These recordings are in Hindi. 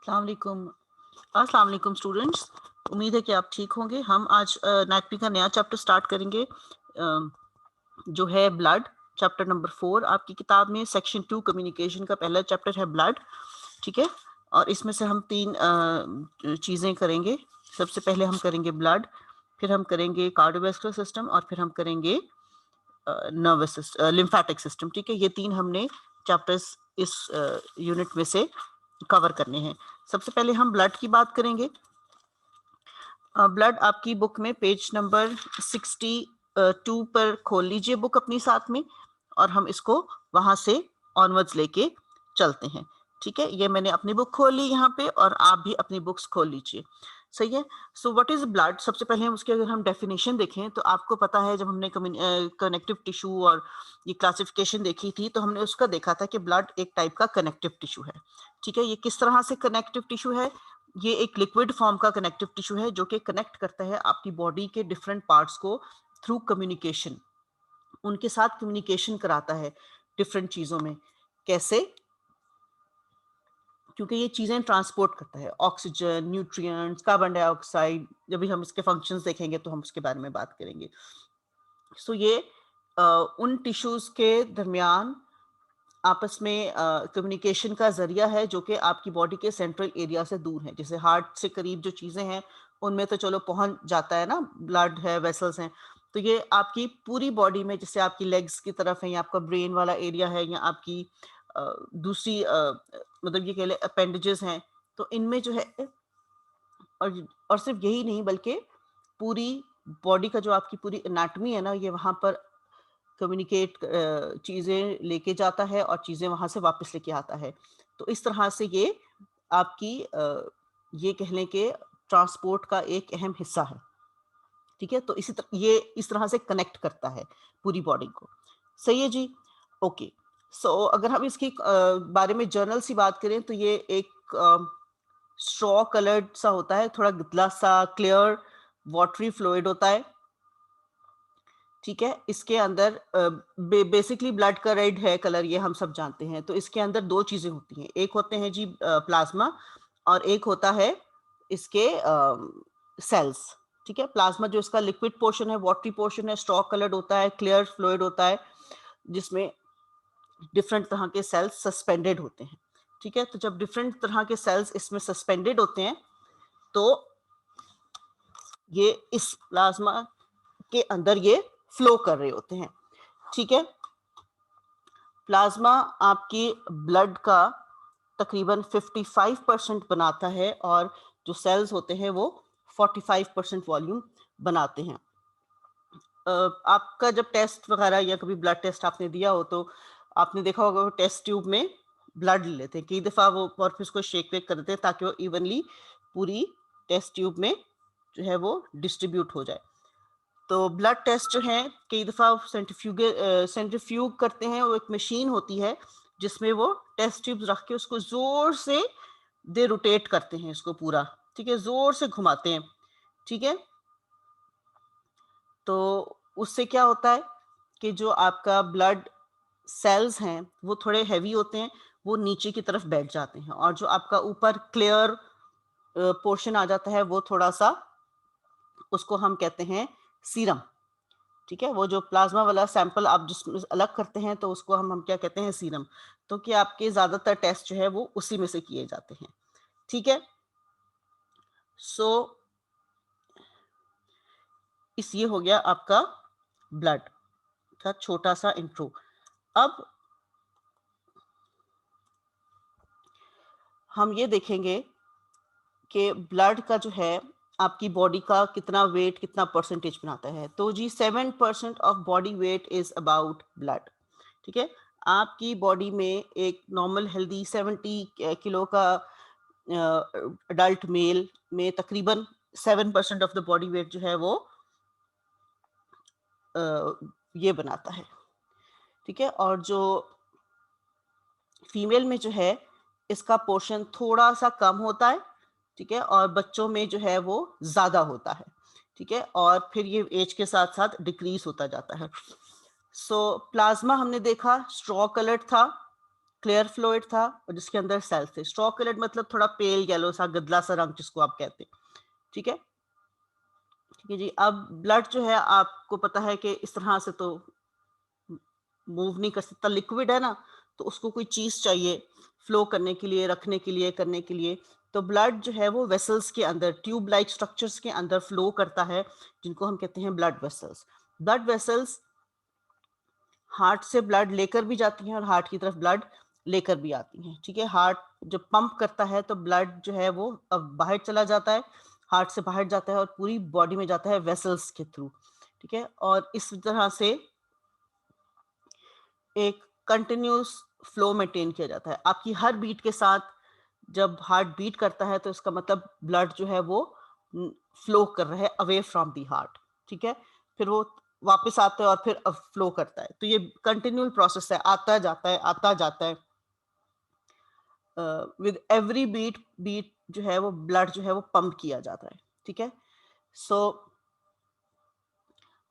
अस्सलाम वालेकुम स्टूडेंट्स। उम्मीद है कि आप ठीक होंगे। हम आज एनाटॉमी का नया चैप्टर स्टार्ट करेंगे, जो है ब्लड। चैप्टर नंबर 4 आपकी किताब में सेक्शन 2 कम्युनिकेशन का पहला चैप्टर है ब्लड। ठीक है, और इसमें से हम 3 चीज़ें करेंगे। सबसे पहले हम करेंगे ब्लड, फिर हम करेंगे कार्डियोवैस्कुलर सिस्टम, और फिर हम करेंगे नर्वस सिस्टम, लिम्फेटिक सिस्टम। ठीक है, ये 3 हमने चैप्टर्स इस यूनिट में से कवर करने हैं। सबसे पहले हम ब्लड की बात करेंगे। ब्लड आपकी बुक में पेज नंबर 62 पर खोल लीजिए बुक अपनी साथ में, और हम इसको वहां से ऑनवर्ड्स लेके चलते हैं। ठीक है, ये मैंने अपनी बुक खोल ली यहाँ पे, और आप भी अपनी बुक्स खोल लीजिए। सही है। So what is blood? सबसे पहले हम उसकी अगर हम डेफिनेशन देखें तो आपको पता है, जब हमने कनेक्टिव टिश्यू और ये क्लासिफिकेशन देखी थी तो हमने उसका देखा था कि ब्लड एक टाइप का कनेक्टिव टिश्यू है। ठीक है, ये किस तरह से कनेक्टिव टिश्यू है? ये एक लिक्विड फॉर्म का कनेक्टिव टिश्यू है जो कि कनेक्ट करता है आपकी बॉडी के डिफरेंट पार्ट्स को थ्रू कम्युनिकेशन। उनके साथ कम्युनिकेशन कराता है डिफरेंट चीजों में। कैसे? क्योंकि ये चीजें ट्रांसपोर्ट करता है, ऑक्सीजन, न्यूट्रिएंट्स, कार्बन डाइऑक्साइड। जब भी हम इसके फंक्शंस देखेंगे तो हम उसके बारे में बात करेंगे। सो ये उन टिश्यूज के दरमियान आपस में कम्युनिकेशन का जरिया है जो कि आपकी बॉडी के सेंट्रल एरिया से दूर है। जैसे हार्ट से करीब जो चीजें हैं उनमें तो चलो पहुंच जाता है ना, ब्लड है, वेसल्स हैं। तो ये आपकी पूरी बॉडी में, जैसे आपकी लेग्स की तरफ है, या आपका ब्रेन वाला एरिया है, या आपकी दूसरी मतलब ये कह ले अपेंडेजेस हैं, तो इनमें जो है, और सिर्फ यही नहीं बल्कि पूरी बॉडी का जो आपकी पूरी एनाटॉमी है ना, ये वहां पर कम्युनिकेट चीज़ें लेके जाता है और चीज़ें वहाँ से वापस लेके आता है। तो इस तरह से ये आपकी ये कह लें कि ट्रांसपोर्ट का एक अहम हिस्सा है। ठीक है, तो इसी तरह ये इस तरह से कनेक्ट करता है पूरी बॉडी को। सही है जी। ओके, सो अगर हम इसकी बारे में जर्नल सी बात करें तो ये एक स्ट्रॉ कलर्ड सा होता है, थोड़ा गीला सा, क्लियर वाटरी फ्लूइड होता है। ठीक है, इसके अंदर बेसिकली ब्लड का रेड है कलर, ये हम सब जानते हैं। तो इसके अंदर 2 चीजें होती हैं, एक होते हैं जी प्लाज्मा, और एक होता है इसके सेल्स। ठीक है, प्लाज्मा जो इसका लिक्विड पोर्शन है, वाटरी पोर्शन है, स्ट्रॉ कलर्ड होता है, क्लियर फ्लूइड होता है, जिसमें डिफरेंट तरह के सेल्स सस्पेंडेड होते हैं। ठीक है, तो जब डिफरेंट तरह के सेल्स इसमें सस्पेंडेड होते हैं तो ये इस प्लाज्मा के अंदर ये फ्लो कर रहे होते हैं। ठीक है, प्लाज्मा आपकी ब्लड का तकरीबन 55% बनाता है, और जो सेल्स होते हैं वो 45% वॉल्यूम बनाते हैं। आपका जब टेस्ट वगैरह या कभी ब्लड टेस्ट आपने दिया हो तो आपने देखा होगा वो टेस्ट ट्यूब में ब्लड ले लेते हैं कई दफ़ा वो, और फिर उसको शेक वेक कर देते हैं ताकि वो इवनली पूरी टेस्ट ट्यूब में जो है वो डिस्ट्रीब्यूट हो जाए। तो ब्लड टेस्ट जो है कई दफ़ा सेंट्रीफ्यूग करते हैं, वो एक मशीन होती है जिसमें वो टेस्ट ट्यूब्स रख के उसको जोर से दे रोटेट करते हैं इसको पूरा। ठीक है, जोर से घुमाते हैं। ठीक है, तो उससे क्या होता है कि जो आपका ब्लड सेल्स हैं वो थोड़े हैवी होते हैं, वो नीचे की तरफ बैठ जाते हैं, और जो आपका ऊपर क्लियर पोर्शन आ जाता है वो थोड़ा सा, उसको हम कहते हैं सीरम। ठीक है, वो जो प्लाज्मा वाला सैंपल आप जिसमें अलग करते हैं तो उसको हम क्या कहते हैं? सीरम। तो कि आपके ज्यादातर टेस्ट जो है वो उसी में से किए जाते हैं। ठीक है, सो इस ये हो गया आपका ब्लड का छोटा सा इंट्रो। अब हम ये देखेंगे कि ब्लड का जो है आपकी बॉडी का कितना वेट, कितना परसेंटेज बनाता है। तो जी 7% of body weight is about blood. ठीक है, आपकी बॉडी में एक नॉर्मल हेल्दी 70 किलो का अडल्ट मेल में तकरीबन 7% ऑफ द बॉडी वेट जो है वो ये बनाता है। ठीक है, और जो फीमेल में जो है इसका पोर्शन थोड़ा सा कम होता है। ठीक है, और बच्चों में जो है वो ज्यादा होता है। ठीक है, और फिर ये एज के साथ साथ डिक्रीज होता जाता है। सो प्लाज्मा हमने देखा स्ट्रॉ कलर्ड था, क्लियर फ्लूइड था और जिसके अंदर सेल्स थे। स्ट्रॉ कलर्ड मतलब थोड़ा पेल येलो सा गदला सा रंग जिसको आप कहते हैं। ठीक है, ठीक है जी। अब ब्लड जो है आपको पता है कि इस तरह से तो मूव नहीं कर सकता, लिक्विड है ना, तो उसको कोई चीज चाहिए फ्लो करने के लिए, रखने के लिए, करने के लिए। तो ब्लड जो है वो वेसल्स के अंदर, ट्यूब लाइक स्ट्रक्चर्स के अंदर फ्लो करता है, जिनको हम कहते हैं blood vessels. Blood vessels heart से ब्लड लेकर भी जाती हैं और हार्ट की तरफ ब्लड लेकर भी आती हैं। ठीक है, हार्ट जब पंप करता है तो ब्लड जो है वो अब बाहर चला जाता है, हार्ट से बाहर जाता है और पूरी बॉडी में जाता है वेसल्स के थ्रू। ठीक है, और इस तरह से एक कंटिन्यूस फ्लो मेंटेन किया जाता है। आपकी हर बीट के साथ जब हार्ट बीट करता है तो इसका मतलब ब्लड जो है वो फ्लो कर रहा है अवे फ्रॉम दी हार्ट। ठीक है, फिर वो वापस आता है और फिर फ्लो करता है। तो ये कंटिन्यूअल प्रोसेस है, आता जाता है, आता जाता है। विद एवरी बीट जो है वो ब्लड जो है वो पंप किया जाता है। ठीक है, सो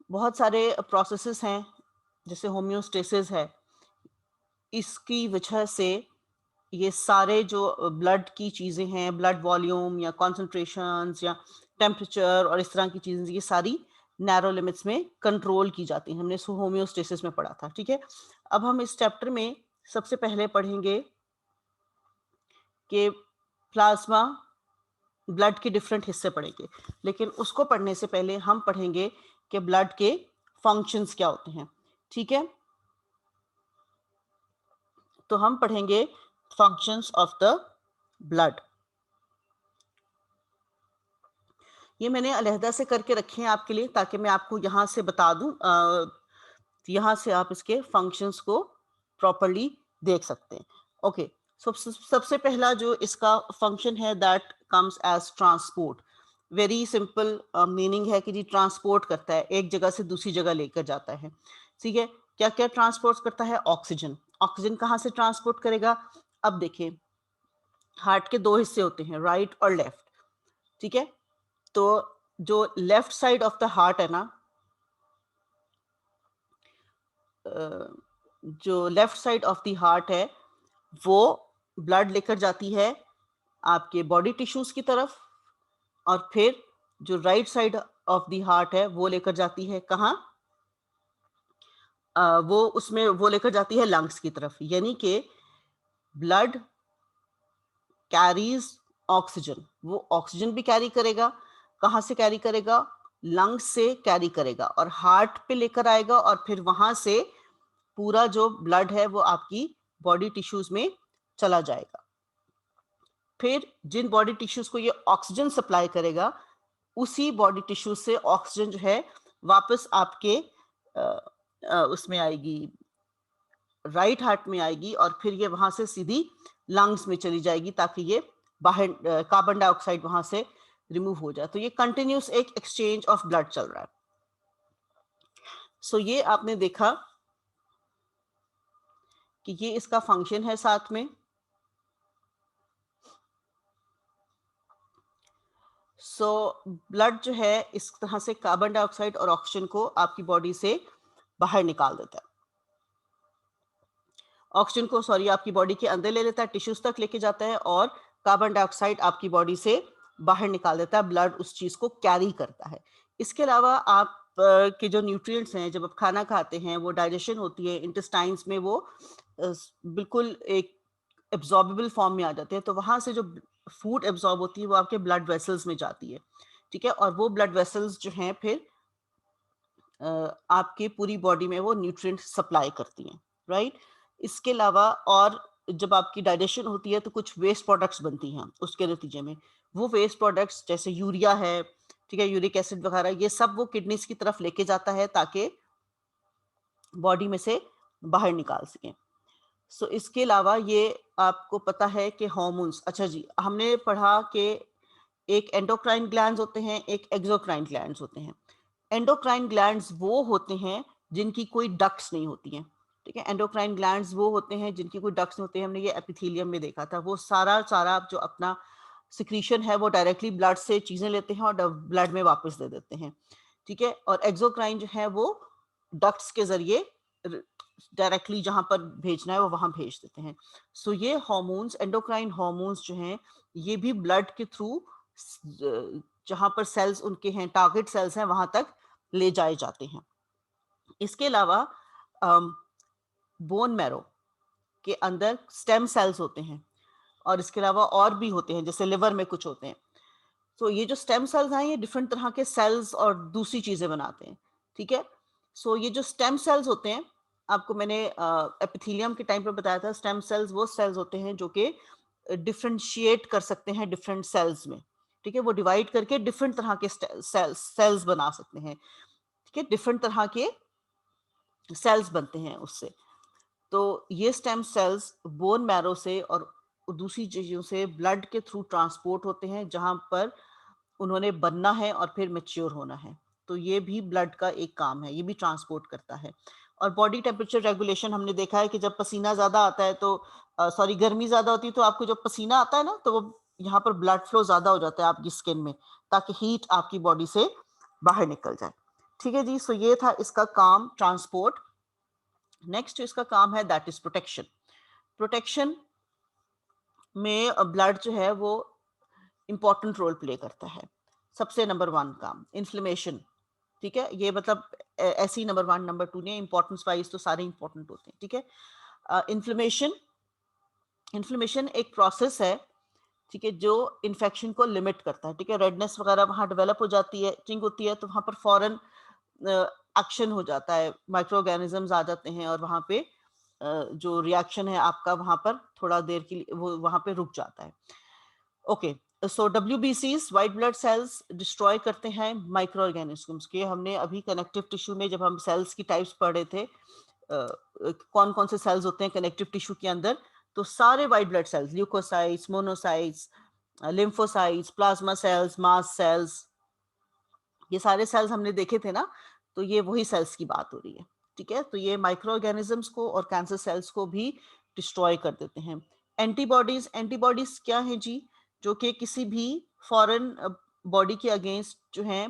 बहुत सारे प्रोसेसेस हैं, जैसे होम्योस्टेसिस है, इसकी वजह से ये सारे जो ब्लड की चीज़ें हैं, ब्लड वॉल्यूम या कॉन्सेंट्रेशंस या टेम्परेचर और इस तरह की चीज़ें, ये सारी नैरो लिमिट्स में कंट्रोल की जाती हैं। हमने इसको होम्योस्टेसिस में पढ़ा था। ठीक है, अब हम इस चैप्टर में सबसे पहले पढ़ेंगे कि प्लाज्मा, ब्लड के डिफरेंट हिस्से पढ़ेंगे, लेकिन उसको पढ़ने से पहले हम पढ़ेंगे कि ब्लड के फंक्शंस क्या होते हैं। ठीक है, तो हम पढ़ेंगे फंक्शंस ऑफ द ब्लड। ये मैंने अलहदा से करके रखे हैं आपके लिए, ताकि मैं आपको यहाँ से बता दूं, यहाँ से आप इसके फंक्शंस को प्रॉपरली देख सकते हैं। ओके, सबसे पहला जो इसका फंक्शन है that comes as transport. Very simple meaning है कि जी ट्रांसपोर्ट करता है, एक जगह से दूसरी जगह लेकर जाता है। ठीक है, क्या क्या ट्रांसपोर्ट करता है? ऑक्सीजन। ऑक्सीजन कहाँ से ट्रांसपोर्ट करेगा? अब देखिए, हार्ट के दो हिस्से होते हैं, राइट और लेफ्ट। ठीक है, तो जो left side of the heart है ना, जो left side of the heart है वो ब्लड लेकर जाती है आपके बॉडी टिश्यूज की तरफ, और फिर जो right side of the heart है वो लेकर जाती है कहाँ? वो उसमें वो लेकर जाती है लंग्स की तरफ। यानी कि ब्लड कैरीज ऑक्सीजन, वो ऑक्सीजन भी कैरी करेगा। कहाँ से कैरी करेगा? लंग्स से कैरी करेगा और हार्ट पे लेकर आएगा, और फिर वहां से पूरा जो ब्लड है वो आपकी बॉडी टिश्यूज में चला जाएगा। फिर जिन बॉडी टिश्यूज को ये ऑक्सीजन सप्लाई करेगा, उसी बॉडी टिश्यूज से ऑक्सीजन जो है वापस आपके उसमें आएगी, राइट हार्ट में आएगी, और फिर ये वहां से सीधी लंग्स में चली जाएगी, ताकि ये बाहर कार्बन डाइऑक्साइड वहां से रिमूव हो जाए। तो ये कंटिन्यूस एक एक्सचेंज ऑफ ब्लड चल रहा है। सो ये आपने देखा कि ये इसका फंक्शन है। साथ में ब्लड जो है इस तरह से कार्बन डाइऑक्साइड और ऑक्सीजन को आपकी बॉडी से बाहर निकाल देता है। ऑक्सीजन को आपकी बॉडी के अंदर ले लेता है, टिश्यूज तक लेके जाता है, और कार्बन डाइऑक्साइड आपकी बॉडी से बाहर निकाल देता है। ब्लड उस चीज को कैरी करता है। इसके अलावा आप के जो न्यूट्रिएंट्स हैं, जब आप खाना खाते हैं वो डाइजेशन होती है इंटेस्टाइन्स में, वो बिल्कुल एक एब्जॉर्बेबल फॉर्म में आ जाते हैं। तो वहां से जो फूड एब्जॉर्ब होती है वो आपके ब्लड वेसल्स में जाती है। ठीक है, और वो ब्लड वेसल्स जो हैं फिर आपके पूरी बॉडी में वो न्यूट्रिएंट सप्लाई करती हैं। राइट, इसके अलावा और जब आपकी डाइजेशन होती है तो कुछ वेस्ट प्रोडक्ट्स बनती हैं उसके नतीजे में। वो वेस्ट प्रोडक्ट्स जैसे यूरिया है, ठीक है, यूरिक एसिड वगैरह, ये सब वो किडनीज की तरफ लेके जाता है ताकि बॉडी में से बाहर निकाल सकें। सो इसके अलावा ये आपको पता है कि हार्मोन्स, अच्छा जी, हमने पढ़ा कि एक एंडोक्राइन ग्लैंड्स होते हैं, एक एक्सोक्राइन ग्लैंड्स होते हैं। एंडोक्राइन ग्लैंड्स वो होते हैं जिनकी कोई डक्ट्स नहीं होती हैं। ठीक है, एंडोक्राइन ग्लैंड्स वो होते हैं जिनकी कोई डक्ट्स नहीं होते हैं। हमने ये एपिथेलियम में देखा था। वो सारा सारा जो अपना सिक्रीशन है वो डायरेक्टली ब्लड से चीजें लेते हैं और ब्लड में वापस दे देते हैं। ठीक है, और एक्सोक्राइन जो है वो डक्ट्स के जरिए डायरेक्टली जहां पर भेजना है वो वहां भेज देते हैं। सो ये हार्मोन्स, एंडोक्राइन हार्मोन्स जो हैं, ये भी ब्लड के थ्रू जहां पर सेल्स उनके हैं, टारगेट सेल्स हैं, वहां तक ले जाए जाते हैं। इसके अलावा बोन मैरो के अंदर स्टेम सेल्स होते हैं, और इसके अलावा और भी होते हैं, जैसे लिवर में कुछ होते हैं। तो ये जो स्टेम सेल्स हैं, ये डिफरेंट तरह के सेल्स और दूसरी चीजें बनाते हैं, ठीक है। सो ये जो स्टेम सेल्स होते हैं, आपको मैंने एपिथेलियम के टाइम पर बताया था, स्टेम सेल्स वो सेल्स होते हैं जो कि डिफरेंशिएट कर सकते हैं डिफरेंट सेल्स में, ठीक है। वो डिवाइड करके डिफरेंट तरह के सेल्स बना सकते हैं, ठीक है। डिफरेंट तरह के सेल्स बनते हैं उससे। तो ये स्टेम सेल्स बोन मैरो से और दूसरी चीजों से ब्लड के थ्रू ट्रांसपोर्ट होते हैं, जहां पर उन्होंने बनना है और फिर मैच्योर होना है। तो ये भी ब्लड का एक काम है, ये भी ट्रांसपोर्ट करता है। और बॉडी टेम्परेचर रेगुलेशन, हमने देखा है कि जब पसीना ज्यादा आता है तो सॉरी गर्मी ज्यादा होती है, तो आपको जब पसीना आता है ना, तो वो यहाँ पर ब्लड फ्लो ज्यादा हो जाता है आपकी स्किन में, ताकि हीट आपकी बॉडी से बाहर निकल जाए, ठीक है जी। सो ये था इसका काम, ट्रांसपोर्ट। नेक्स्ट इसका काम है दैट इज प्रोटेक्शन। प्रोटेक्शन में ब्लड जो है वो इंपॉर्टेंट रोल प्ले करता है। सबसे नंबर 1 काम इन्फ्लेमेशन, ठीक है। ये मतलब ऐसी नंबर 1 नंबर 2 नहीं, इंपॉर्टेंस वाइज तो सारे इंपॉर्टेंट होते हैं, ठीक है। इन्फ्लेमेशन, इन्फ्लेमेशन एक प्रोसेस है, ठीक है, जो इन्फेक्शन को लिमिट करता है, ठीक है। रेडनेस वगैरह वहां डेवलप हो जाती है, चिंग होती है, तो वहां पर फौरन एक्शन हो जाता है, माइक्रो ऑर्गेनिजम्स आ जाते हैं, और वहां पे जो रिएक्शन है आपका वहां पर थोड़ा देर के लिए वो वहां पे रुक जाता है। ओके, सो WBCs white blood sales destroy करते हैं माइक्रो ऑर्गेनिजम्स के। हमने अभी कनेक्टिव टिश्यू में जब हम सेल्स की टाइप्स पढ़े थे, कौन कौन से सेल्स होते हैं कनेक्टिव टिश्यू के अंदर, तो सारे white blood cells, leucocytes, monocytes, lymphocytes, plasma cells, mast cells, ये सारे सेल्स हमने देखे थे ना। तो ये वही सेल्स की बात हो रही है, ठीक है। तो ये माइक्रो ऑर्गेनिजम्स को और कैंसर सेल्स को भी डिस्ट्रॉय कर देते हैं। एंटीबॉडीज, एंटीबॉडीज क्या है जी, जो कि किसी भी फॉरेन बॉडी के अगेंस्ट जो है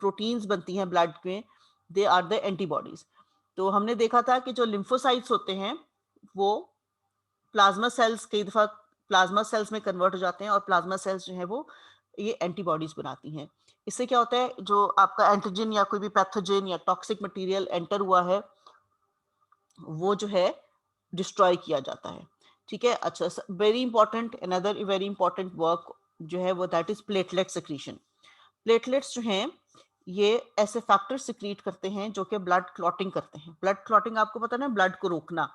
प्रोटीन्स बनती हैं ब्लड में, दे आर द एंटीबॉडीज। तो हमने देखा था कि जो लिम्फोसाइट्स होते हैं वो प्लाज्मा सेल्स कई दफा प्लाज्मा सेल्स में कन्वर्ट हो जाते हैं, और प्लाज्मा सेल्स जो है वो ये एंटीबॉडीज बनाती हैं। इससे क्या होता है, जो आपका एंटीजन या कोई भी पैथोजन या टॉक्सिक मटेरियल एंटर हुआ है, वो जो है डिस्ट्रॉय किया जाता है, ठीक है। अच्छा, very important, another very important work जो है वो that is platelet secretion. Platelets जो हैं ये ऐसे फैक्टर सिक्रीट करते हैं जो कि ब्लड क्लॉटिंग करते हैं। ब्लड क्लॉटिंग आपको पता है ना, ब्लड को रोकना,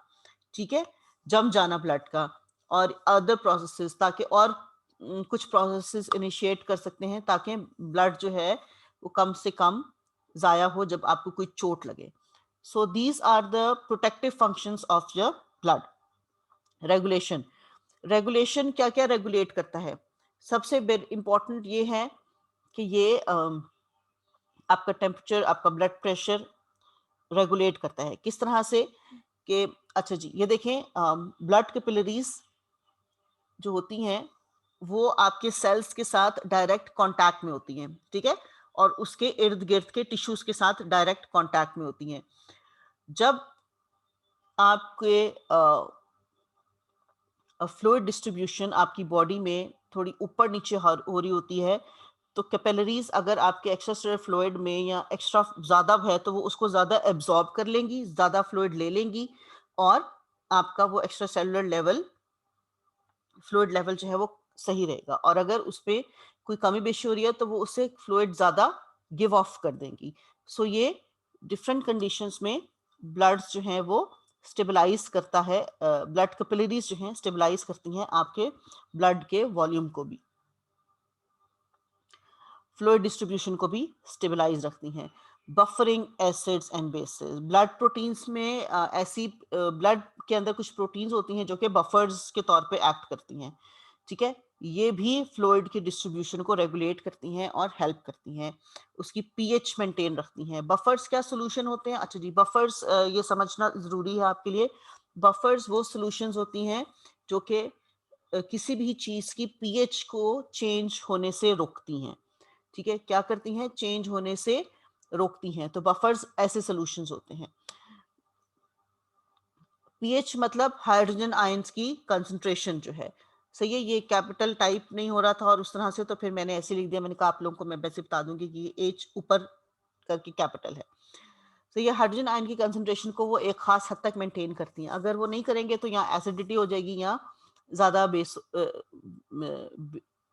ठीक है, जम जाना ब्लड का, और अदर प्रोसेसेस, ताकि और कुछ प्रोसेसेस इनिशिएट कर सकते हैं ताकि ब्लड जो है वो कम से कम जाया हो जब आपको कोई चोट लगे। So these are the protective functions of the blood. Regulation, regulation क्या क्या रेगुलेट करता है, सबसे इंपॉर्टेंट ये है कि ये आपका टेम्परेचर, आपका ब्लड प्रेशर रेगुलेट करता है। किस तरह से कि अच्छा जी, ये देखें, ब्लड कैपिलरीज जो होती हैं वो आपके सेल्स के साथ डायरेक्ट कांटेक्ट में होती हैं, ठीक है, और उसके इर्द गिर्द के टिश्यूज के साथ डायरेक्ट कांटेक्ट में होती हैं। जब आपके फ्लूइड डिस्ट्रीब्यूशन आपकी बॉडी में थोड़ी ऊपर नीचे हो रही होती है, तो कैपिलरीज अगर आपके एक्स्ट्रा फ्लूइड में या एक्स्ट्रा ज्यादा है तो वो उसको ज्यादा एब्जॉर्ब कर लेंगी, ज्यादा फ्लूइड ले लेंगी, और आपका वो extra cellular level, fluid level जो है वो सही रहेगा। और अगर उसपे कोई कमी बेशी हो रही है तो वो उससे फ्लूइड ज्यादा गिव ऑफ कर देंगी। सो ये डिफरेंट कंडीशंस में ब्लड जो है वो स्टेबलाइज करता है, ब्लड कैपिलरीज जो हैं स्टेबलाइज करती हैं आपके ब्लड के वॉल्यूम को भी, फ्लूइड डिस्ट्रीब्यूशन को भी स्टेबलाइज रखती हैं। Buffering acids and bases, blood proteins में ऐसी ब्लड के अंदर कुछ प्रोटीन्स होती हैं जो कि बफर्स के तौर पे एक्ट करती हैं, ठीक है। ये भी फ्लूइड की डिस्ट्रीब्यूशन को रेगुलेट करती हैं और हेल्प करती हैं, उसकी पीएच मेंटेन रखती हैं। बफर्स क्या सोल्यूशन होते हैं, अच्छा जी, बफर्स ये समझना जरूरी है आपके लिए। बफर्स वो सोल्यूशंस होती हैं जो कि किसी भी चीज की पीएच को चेंज होने से रोकती हैं, ठीक है, क्या करती हैं, चेंज होने से रोकती हैं। तो बफर्स ऐसे सॉल्यूशंस होते हैं। पीएच मतलब हाइड्रोजन आयंस की कंसंट्रेशन जो है। सही है, ये कैपिटल टाइप नहीं हो रहा था और उस तरह से, तो फिर मैंने ऐसे लिख दिया। मैंने कहा आप लोगों को मैं वैसे बता दूंगी कि ये एच ऊपर करके कैपिटल है। तो ये हाइड्रोजन आयन की कंसंट्रेशन को वो एक खास हद तक मेंटेन करती हैं। अगर वो नहीं करेंगे तो यहाँ एसिडिटी हो जाएगी, या ज्यादा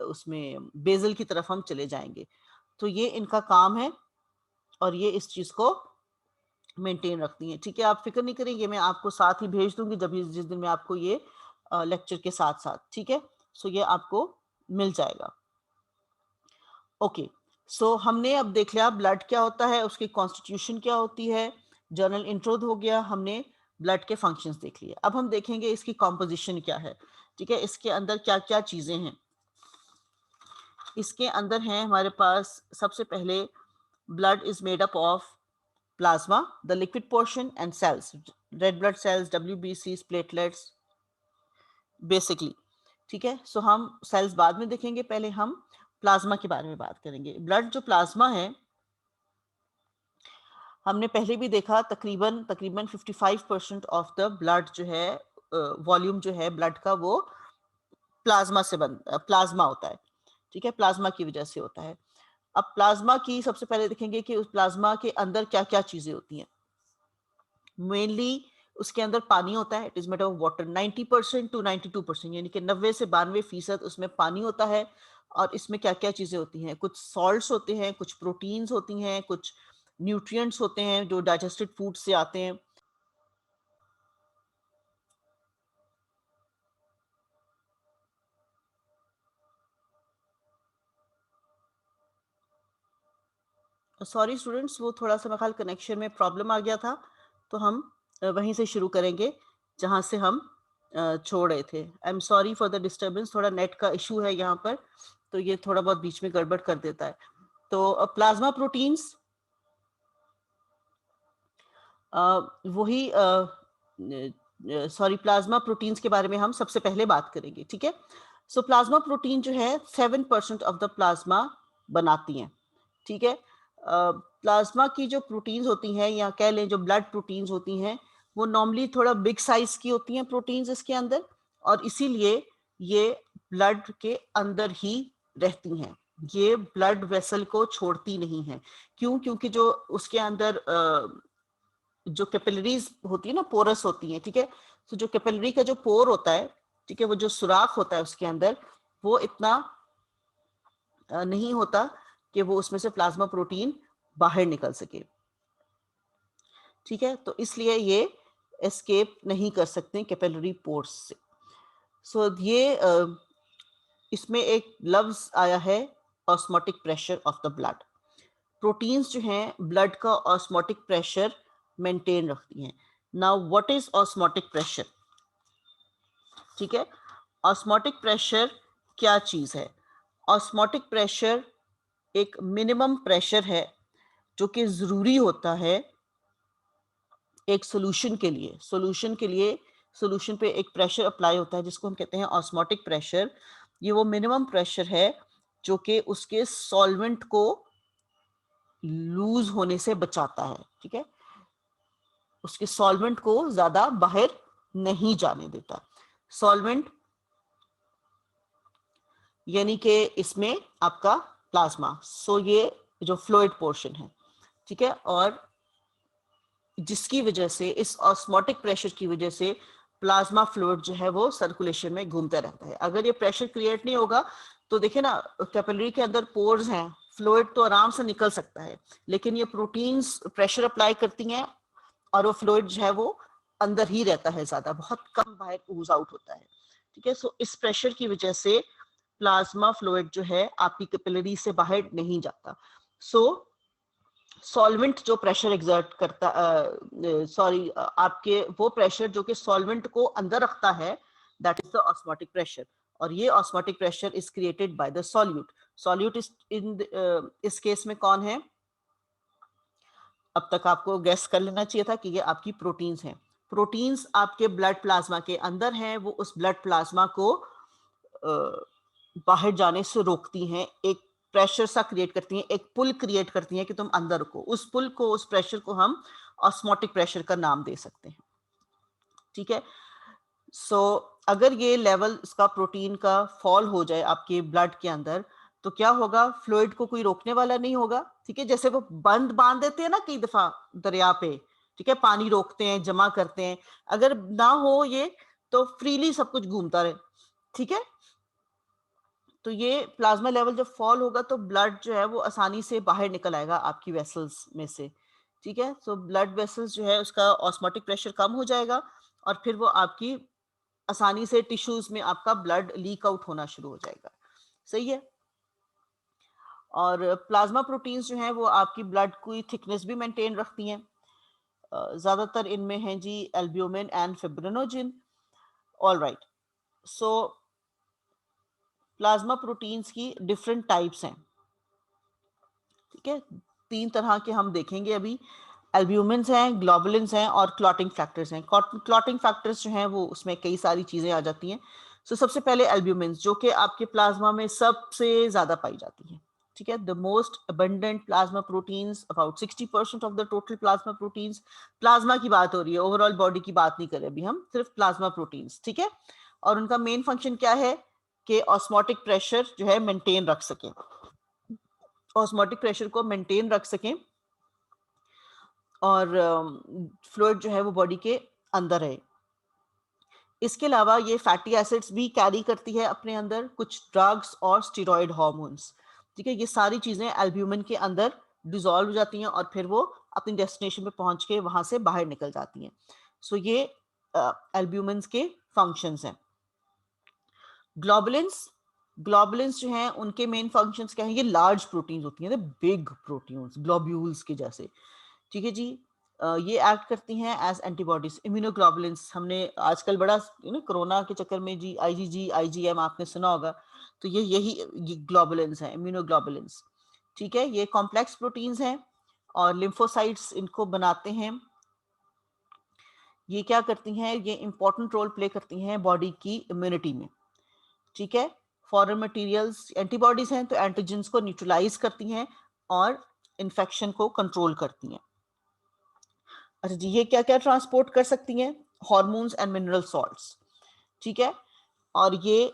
उसमें बेजल की तरफ हम चले जाएंगे। तो ये इनका काम है और ये इस चीज को मेंटेन रखती हैं। ठीक है, आप फिक्र नहीं करेंगे, मैं आपको साथ ही भेज दूंगी जब जिस दिन मैं आपको ये लेक्चर के साथ साथ। ठीक है, सो ये आपको मिल जाएगा। ओके, सो हमने अब देख लिया ब्लड क्या होता है, उसकी कॉन्स्टिट्यूशन क्या होती है, जर्नल इंट्रो हो गया, हमने ब्लड के फंक्शंस देख लिए। अब हम देखेंगे इसकी कॉम्पोजिशन क्या है। ठीक है, इसके अंदर क्या क्या चीजें हैं। इसके अंदर है हमारे पास सबसे पहले blood is made up of plasma, the liquid portion, and cells, red blood cells, WBCs, platelets, basically. ठीक है, सो हम सेल्स बाद में देखेंगे, पहले हम प्लाज्मा के बारे में बात करेंगे। ब्लड जो प्लाज्मा है, हमने पहले भी देखा, तकरीबन 55% ऑफ द ब्लड जो है, वॉल्यूम जो है ब्लड का, वो प्लाज्मा होता है। ठीक है, प्लाज्मा की वजह से होता है। अब प्लाज्मा की सबसे पहले देखेंगे कि उस प्लाज्मा के अंदर क्या क्या चीजें होती हैं। मेनली उसके अंदर पानी होता है, it is made of water. 90% to 92%, यानी कि 90 से 92% उसमें पानी होता है। और इसमें क्या क्या चीजें होती हैं, कुछ सॉल्ट्स होते हैं, कुछ प्रोटीन्स होती हैं, कुछ न्यूट्रिएंट्स होते हैं जो डाइजेस्टेड फूड से आते हैं। सॉरी स्टूडेंट्स, वो थोड़ा सा मेरे ख्याल कनेक्शन में प्रॉब्लम आ गया था, तो हम वहीं से शुरू करेंगे जहां से हम छोड़ रहे थे। I am sorry for the disturbance, थोड़ा नेट का इशू है यहाँ पर, तो ये थोड़ा बहुत बीच में गड़बड़ कर देता है। तो प्लाज्मा प्रोटीन्स, वही सॉरी, प्लाज्मा प्रोटीन्स के बारे में हम सबसे पहले बात करेंगे। ठीक है, सो प्लाज्मा प्रोटीन जो है 7% ऑफ द प्लाज्मा बनाती हैं। ठीक है, प्लाज्मा की जो प्रोटीन्स होती हैं, या कह लें जो ब्लड प्रोटीन्स होती हैं, वो नॉर्मली थोड़ा बिग साइज की होती हैं प्रोटीन्स इसके अंदर, और इसीलिए ये ब्लड के अंदर ही रहती हैं। ये ब्लड वेसल को छोड़ती नहीं है। क्यों? क्योंकि जो उसके अंदर जो कैपिलरीज होती है ना, पोरस होती है। ठीक है, तो जो कैपिलरी का जो पोर होता है, ठीक है, वो जो सुराख होता है उसके अंदर, वो इतना नहीं होता कि वो उसमें से प्लाज्मा प्रोटीन बाहर निकल सके। ठीक है, तो इसलिए ये एस्केप नहीं कर सकते कैपिलरी पोर्स से। सो ये इसमें एक लफ्ज आया है, osmotic pressure of the blood. Proteins जो हैं ब्लड का ऑस्मोटिक प्रेशर मेंटेन रखती हैं। Now what is osmotic pressure? ठीक है, ऑस्मोटिक प्रेशर क्या चीज है? ऑस्मोटिक प्रेशर एक मिनिमम प्रेशर है जो कि जरूरी होता है एक सोल्यूशन के लिए। सोल्यूशन पे एक प्रेशर अप्लाई होता है जिसको हम कहते हैं ऑस्मोटिक प्रेशर। ये वो मिनिमम प्रेशर है जो कि उसके सॉल्वेंट को लूज होने से बचाता है। ठीक है, उसके सॉल्वेंट को ज्यादा बाहर नहीं जाने देता। सॉल्वेंट यानी कि इसमें आपका प्लाज्मा, सो ये जो फ्लूइड पोर्शन है। ठीक है, और जिसकी वजह से, इस ऑस्मोटिक प्रेशर की वजह से प्लाज्मा फ्लूइड जो है वो सर्कुलेशन में घूमता रहता है। अगर ये प्रेशर क्रिएट नहीं होगा तो देखिए ना, कैपिलरी के अंदर पोर्स हैं, फ्लूइड तो आराम से निकल सकता है, लेकिन ये प्रोटीन्स प्रेशर अप्लाई करती हैं और वो फ्लूइड जो है वो अंदर ही रहता है, ज्यादा बहुत कम बाहर ऊज आउट होता है। ठीक है, सो इस प्रेशर की वजह से प्लाज्मा फ्लूइड जो है आपकी कैपिलरी से बाहर नहीं जाता। सो सॉल्वेंट जो प्रेशर एग्जर्ट करता, सॉरी, आपके वो प्रेशर जो कि सॉल्वेंट को अंदर रखता है, that is the osmotic pressure. और ये osmotic pressure is created by the solute. Solute इस केस में कौन है? अब तक आपको गैस कर लेना चाहिए था कि ये आपकी प्रोटीन्स हैं। प्रोटीन्स आपके ब्लड प्लाज्मा के अंदर हैं, वो उस ब्लड प्लाज्मा को बाहर जाने से रोकती हैं, एक प्रेशर सा क्रिएट करती हैं, एक पुल क्रिएट करती हैं कि तुम अंदर रुको। उस पुल को, उस प्रेशर को हम ऑस्मोटिक प्रेशर का नाम दे सकते हैं। ठीक है। सो अगर ये लेवल इसका प्रोटीन का फॉल हो जाए आपके ब्लड के अंदर, तो क्या होगा, फ्लूइड को कोई रोकने वाला नहीं होगा। ठीक है, जैसे वो बंद बांध देते हैं ना कई दफा दरिया पे, ठीक है, पानी रोकते हैं, जमा करते हैं, अगर ना हो ये, तो फ्रीली सब कुछ घूमता रहे। ठीक है, तो ये प्लाज्मा लेवल जब फॉल होगा तो ब्लड जो है वो आसानी से बाहर निकल आएगा आपकी वेसल्स में से। ठीक है, सो ब्लड वेसल्स जो है उसका ऑस्मोटिक प्रेशर कम हो जाएगा, और फिर वो आपकी आसानी से टिश्यूज में आपका ब्लड लीक आउट होना शुरू हो जाएगा। सही है। और प्लाज्मा प्रोटीन्स जो हैं वो आपकी ब्लड की थिकनेस भी मेंटेन रखती हैं। ज्यादातर इनमें हैं जी albumin and fibrinogen. All right, so plasma proteins की डिफरेंट टाइप्स हैं। ठीक है, 3 तरह के हम देखेंगे अभी। एल्ब्यूमिन्स हैं, ग्लोबुलिन्स हैं और क्लॉटिंग फैक्टर्स हैं। क्लॉटिंग फैक्टर्स जो हैं वो उसमें कई सारी चीजें आ जाती हैं। सो सबसे पहले एल्ब्यूमिन्स, जो कि आपके प्लाज्मा में सबसे ज्यादा पाई जाती हैं। ठीक है, the most abundant plasma proteins, about 60% of the total plasma proteins. Plasma की बात हो रही है, ओवरऑल बॉडी की बात नहीं कर रहे अभी हम, सिर्फ प्लाज्मा प्रोटीन्स। ठीक है, और उनका मेन फंक्शन क्या है कि ऑस्मोटिक प्रेशर जो है मेंटेन रख सकें, ऑस्मोटिक प्रेशर को मेंटेन रख सकें, और फ्लूइड जो है वो बॉडी के अंदर है। इसके अलावा ये फैटी एसिड्स भी कैरी करती है अपने अंदर, कुछ ड्रग्स और स्टेरॉइड हार्मोन्स। ठीक है, ये सारी चीजें एल्ब्यूमिन के अंदर डिसॉल्व हो जाती हैं और फिर वो अपनी डेस्टिनेशन पे पहुंच के वहां से बाहर निकल जाती हैं। सो ये एल्ब्यूमिन के फंक्शंस हैं। ग्लोबुलिन्स, ग्लोबुलिन्स जो हैं उनके मेन फंक्शंस क्या हैं, ये लार्ज प्रोटीन्स होती हैं, बिग प्रोटीन्स, ग्लोब्यूल्स के जैसे। ठीक है जी, ये एक्ट करती हैं एज एंटीबॉडीज। इम्यूनोग्लोबुलिन्स, हमने आजकल बड़ा कोरोना के चक्कर में जी आईजीजी आईजीएम आपने सुना होगा, तो यही ग्लोबुलिन्स हैं, इम्यूनोग्लोबुलिन्स। ठीक है, ये कॉम्प्लेक्स प्रोटीन्स हैं और लिम्फोसाइट्स इनको बनाते हैं। ये क्या करती हैं, ये इंपॉर्टेंट रोल प्ले करती हैं बॉडी की इम्यूनिटी में। ठीक है, फॉरेन मटेरियल्स एंटीबॉडीज हैं तो एंटीजेंस को न्यूट्रलाइज करती हैं और इन्फेक्शन को कंट्रोल करती हैं। अच्छा जी, ये क्या क्या ट्रांसपोर्ट कर सकती हैं, हॉर्मोन्स एंड मिनरल सॉल्ट्स। ठीक है, और ये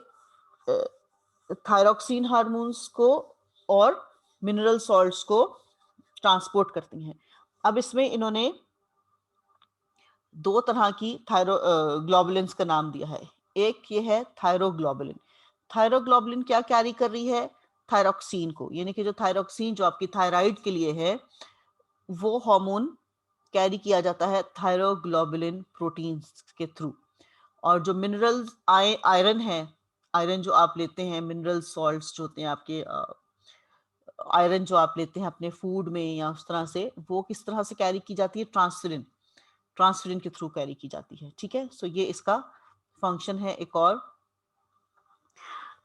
थायरॉक्सिन हार्मोन्स को और मिनरल सॉल्ट्स को ट्रांसपोर्ट करती हैं। अब इसमें इन्होंने 2 तरह की ग्लोबुलिन्स का नाम दिया है। एक ये है थायरोग्लोबुलिन। थायरोग्लोबुलिन क्या कैरी कर रही है, थायरॉक्सिन को, यानी कि जो थायरॉक्सिन जो आपकी थायराइड के लिए है, वो हार्मोन कैरी किया जाता है थायरोग्लोबुलिन प्रोटीन्स के थ्रू। और जो मिनरल्स आयरन है, आयरन जो आप लेते हैं, मिनरल सॉल्ट्स जो होते हैं आपके, आयरन जो आप लेते हैं अपने फूड में या उस तरह से, वो किस तरह से कैरी की जाती है, ट्रांसफेरिन, ट्रांसफेरिन के थ्रू कैरी की जाती है। ठीक है, सो ये इसका फंक्शन है। एक और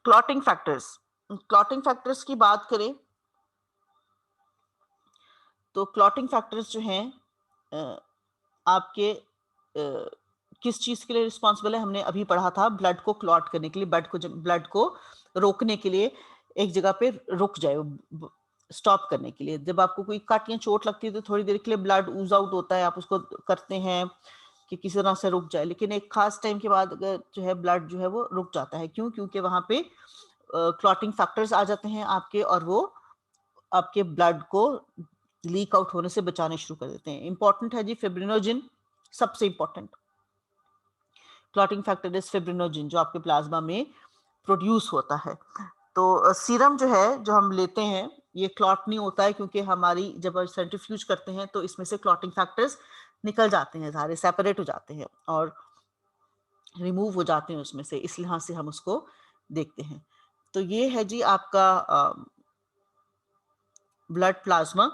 क्लॉटिंग फैक्टर्स, क्लॉटिंग फैक्टर्स की बात करें तो क्लॉटिंग फैक्टर्स जो हैं आपके किस चीज के लिए रिस्पॉन्सिबल है, हमने अभी पढ़ा था, ब्लड को क्लॉट करने के लिए, ब्लड को रोकने के लिए, एक जगह पे रुक जाए, स्टॉप करने के लिए। जब आपको कोई कट या चोट लगती है तो थोड़ी देर के लिए ब्लड ऊज आउट होता है, आप उसको करते हैं कि किसी तरह से रुक जाए, लेकिन एक खास टाइम के बाद जो है ब्लड जो है वो रुक जाता है। क्यों? क्योंकि वहां पे क्लॉटिंग फैक्टर्स आ जाते हैं आपके, और वो आपके ब्लड को लीक आउट होने से बचाने शुरू कर देते हैं। इंपॉर्टेंट है जी फिब्रिनोजिन, सबसे important clotting factor is fibrinogen, जो आपके प्लाज्मा में प्रोड्यूस होता है। तो सीरम जो है जो हम लेते हैं, ये क्लॉट नहीं होता है, क्योंकि हमारी जब सेंट्रीफ्यूज करते हैं तो इसमें से क्लॉटिंग फैक्टर्स निकल जाते हैं, सारे सेपरेट हो जाते हैं और रिमूव हो जाते हैं उसमें से, इस लिहाज से हम उसको देखते हैं। तो ये है जी आपका ब्लड प्लाज्मा।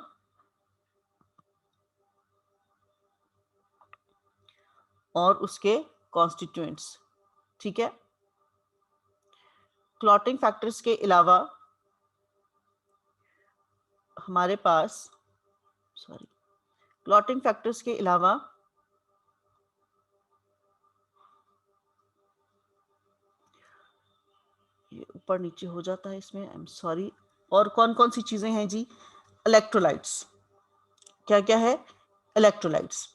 और उसके कॉन्स्टिट्यूएंट्स। ठीक है, क्लॉटिंग फैक्टर्स के अलावा हमारे पास, सॉरी, क्लॉटिंग फैक्टर्स के अलावा ये ऊपर नीचे हो जाता है इसमें, आई एम सॉरी। और कौन कौन सी चीजें हैं जी, इलेक्ट्रोलाइट्स। क्या क्या है, इलेक्ट्रोलाइट्स।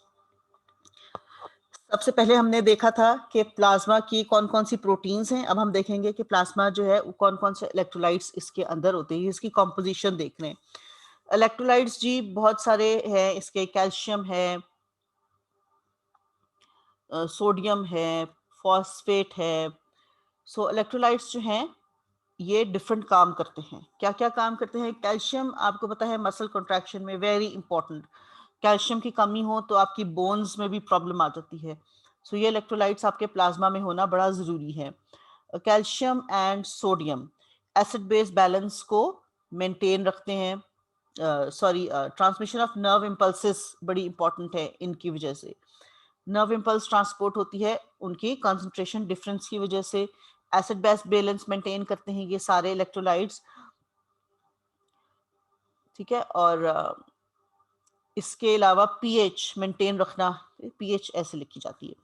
सबसे पहले हमने देखा था कि प्लाज्मा की कौन कौन सी प्रोटीन्स हैं। अब हम देखेंगे कि प्लाज्मा जो है वो कौन कौन से इलेक्ट्रोलाइट्स इसके अंदर होते हैं, इसकी कॉम्पोजिशन देख रहे हैं। इलेक्ट्रोलाइट्स जी बहुत सारे हैं इसके, कैल्शियम है, सोडियम है, फॉस्फेट है। सो इलेक्ट्रोलाइट्स जो हैं ये डिफरेंट काम करते हैं। क्या क्या काम करते हैं? कैल्शियम आपको पता है मसल कॉन्ट्रैक्शन में वेरी इंपॉर्टेंट। कैल्शियम की कमी हो तो आपकी बोन्स में भी प्रॉब्लम आ जाती है। सो ये इलेक्ट्रोलाइट्स आपके प्लाज्मा में होना बड़ा ज़रूरी है। Calcium and sodium acid base balance को मेंटेन रखते हैं। ट्रांसमिशन ऑफ नर्व इम्पल्सेस बड़ी इंपॉर्टेंट है इनकी वजह से। नर्व इम्पल्स ट्रांसपोर्ट होती है उनकी कंसंट्रेशन डिफरेंस की वजह से। एसिड बेस बैलेंस मेंटेन करते हैं ये सारे इलेक्ट्रोलाइट्स, ठीक है। और इसके अलावा पीएच मेंटेन रखना, पीएच ऐसे लिखी जाती है।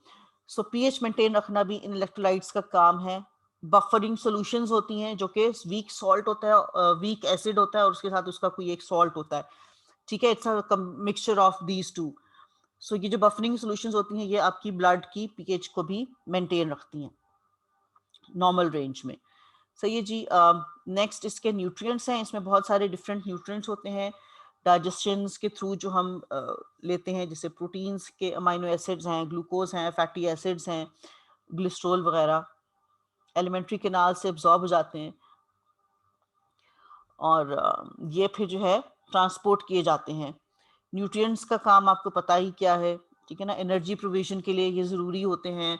सो पीएच मेंटेन रखना भी इन इलेक्ट्रोलाइट्स का काम है। बफरिंग सॉल्यूशंस होती हैं जो कि वीक सॉल्ट होता है, वीक एसिड होता है और उसके साथ उसका कोई एक सॉल्ट होता है, ठीक है। It's a mixture of these two. So ये जो बफरिंग सॉल्यूशंस होती हैं ये आपकी ब्लड की पीएच को भी मेंटेन रखती हैं नॉर्मल रेंज में। सही है जी। नेक्स्ट इसके न्यूट्रिएंट्स हैं। इसमें बहुत सारे डिफरेंट न्यूट्रिएंट्स होते हैं डाइजेशन के थ्रू जो हम लेते हैं, जैसे प्रोटीन्स के अमाइनो एसिड्स हैं, ग्लूकोज हैं, फैटी एसिड्स हैं, ग्लिस्ट्रोल वगैरह एलिमेंट्री केनाल से एब्जॉर्ब हो जाते हैं और ये फिर जो है ट्रांसपोर्ट किए जाते हैं। न्यूट्रिएंट्स का काम आपको पता ही क्या है, ठीक है ना। एनर्जी प्रोविजन के लिए ये ज़रूरी होते हैं।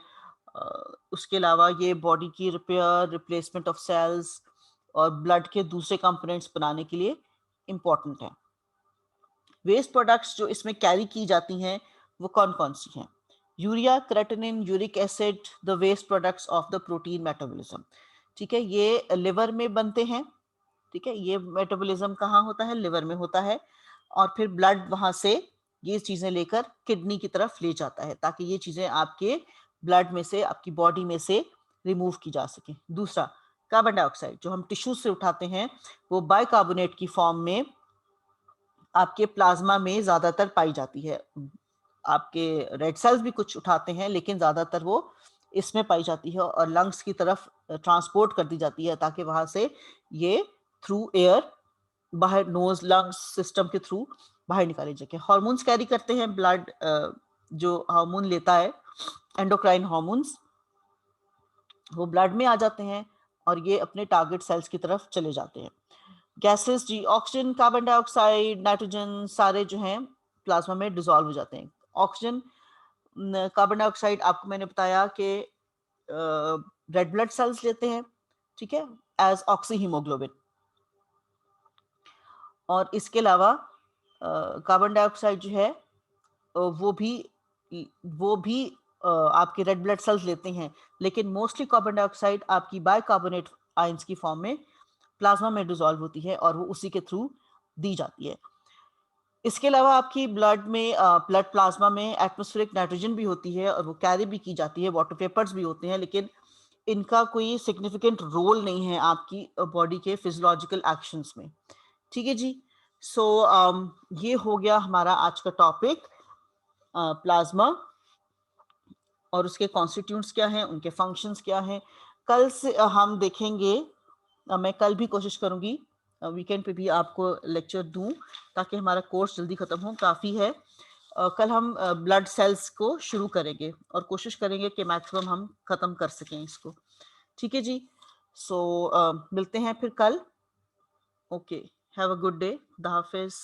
उसके अलावा ये बॉडी की रिपेयर, रिप्लेसमेंट ऑफ सेल्स और ब्लड के दूसरे कंपोनेंट्स बनाने के लिए इम्पॉर्टेंट है। वेस्ट प्रोडक्ट्स जो इसमें कैरी की जाती हैं वो कौन कौन सी हैं? Urea, creatinine, uric acid, the waste products of the protein metabolism, ठीक है। ये लिवर में बनते हैं, ठीक है। ये मेटाबॉलिज्म कहाँ होता है? लिवर में होता है और फिर ब्लड वहां से ये चीजें लेकर किडनी की तरफ ले जाता है ताकि ये चीजें आपके ब्लड में से, आपकी बॉडी में से रिमूव की जा सके। दूसरा, कार्बन डाइऑक्साइड जो हम टिश्यू से उठाते हैं वो बाइकार्बोनेट की फॉर्म में आपके प्लाज्मा में ज्यादातर पाई जाती है। आपके रेड सेल्स भी कुछ उठाते हैं लेकिन ज्यादातर वो इसमें पाई जाती है और लंग्स की तरफ ट्रांसपोर्ट कर दी जाती है ताकि वहां से ये थ्रू एयर बाहर, नोज लंग्स सिस्टम के थ्रू बाहर निकाले जाके। हार्मोन्स कैरी करते हैं ब्लड, जो हार्मोन लेता है एंडोक्राइन हार्मोन्स, वो ब्लड में आ जाते हैं और ये अपने टारगेट सेल्स की तरफ चले जाते हैं। गैसेस जी, ऑक्सीजन, कार्बन डाइऑक्साइड, नाइट्रोजन सारे जो हैं प्लाज्मा में डिसॉल्व हो जाते हैं। ऑक्सीजन, कार्बन डाइऑक्साइड आपको मैंने बताया कि रेड ब्लड सेल्स लेते हैं, ठीक है, एज ऑक्सी हीमोग्लोबिन। और इसके अलावा कार्बन डाइऑक्साइड जो है वो भी आपके रेड ब्लड सेल्स लेते हैं, लेकिन मोस्टली कार्बन डाइऑक्साइड आपकी बाइकार्बोनेट आयंस की फॉर्म में प्लाज्मा में डिसॉल्व होती है और वो उसी के थ्रू दी जाती है। इसके अलावा आपकी ब्लड में, ब्लड प्लाज्मा में एटमॉस्फेरिक नाइट्रोजन भी होती है और वो कैरी भी की जाती है, वाटर वेपर्स भी होते हैं, लेकिन इनका कोई सिग्निफिकेंट रोल नहीं है आपकी बॉडी के फिजियोलॉजिकल एक्शंस में, ठीक है जी। सो ये हो गया हमारा आज का टॉपिक, प्लाज्मा और उसके कॉन्स्टिट्यूंट्स क्या हैं, उनके फंक्शंस क्या हैं। कल से हम देखेंगे, मैं कल भी कोशिश करूंगी वीकेंड पे भी आपको लेक्चर दूं ताकि हमारा कोर्स जल्दी खत्म हो, काफ़ी है। कल हम ब्लड सेल्स को शुरू करेंगे और कोशिश करेंगे कि मैक्सिमम हम ख़त्म कर सकें इसको, ठीक है जी। सो मिलते हैं फिर कल। Okay, have a good day, खुदा हाफिज़।